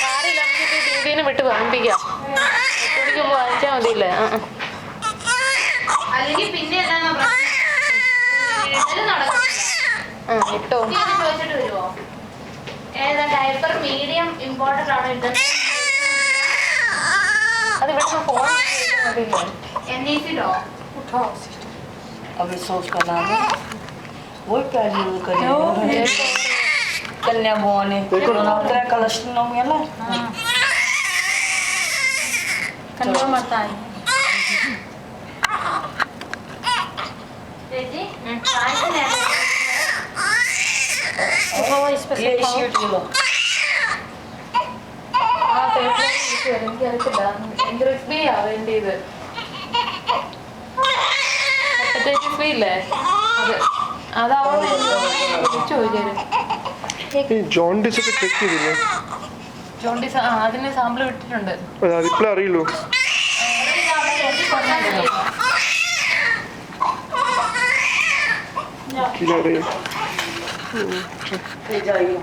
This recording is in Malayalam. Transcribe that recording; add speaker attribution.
Speaker 1: കാറിൽ നമുക്ക് ദീദീനെ വിട്ട് വാങ്ങിപ്പിക്കാം. 8 മണിക്ക് മുമ്പ് വാങ്ങിച്ചാൽ മതിയില്ലേ?
Speaker 2: അല്ലെങ്കിൽ പിന്നെ
Speaker 1: ഇട്ടോ
Speaker 2: ചോദിച്ചിട്ട് വരുമോ? ഏതാ ഡയപ്പർ മീഡിയം ഇമ്പോർട്ടൻ്റ് ആണോ ഇത്?
Speaker 1: അത് ഇവിടെ ഫോൺ മതിയില്ലേ?
Speaker 2: NEC-ഡോ?
Speaker 3: अब इसको उसका नाम है वो प्यारी करें कन्या बोने नवरात्र कलश नवमीला
Speaker 4: कन्या माता है
Speaker 2: ചേച്ചി
Speaker 3: ये शीट लो
Speaker 1: എനിക്കറിയത്തില്ല. എനിക്ക് റിസ്ബിയാ വേണ്ടിയത്. ഹെപ്പറ്റൈറ്റിസ് ബി ഇല്ലേ? അതാവുന്ന വിളിച്ചു ചോദിച്ചാലും
Speaker 5: ജോണ്ടിസ് ഒക്കെ ചെക്ക് ചെയ്തില്ലേ?
Speaker 1: ജോണ്ടിസ് അതിന് സാമ്പിൾ വിട്ടിട്ടുണ്ട്.
Speaker 5: അതിപ്പോഴേ അറിയുള്ളൂ.
Speaker 3: ले जाइए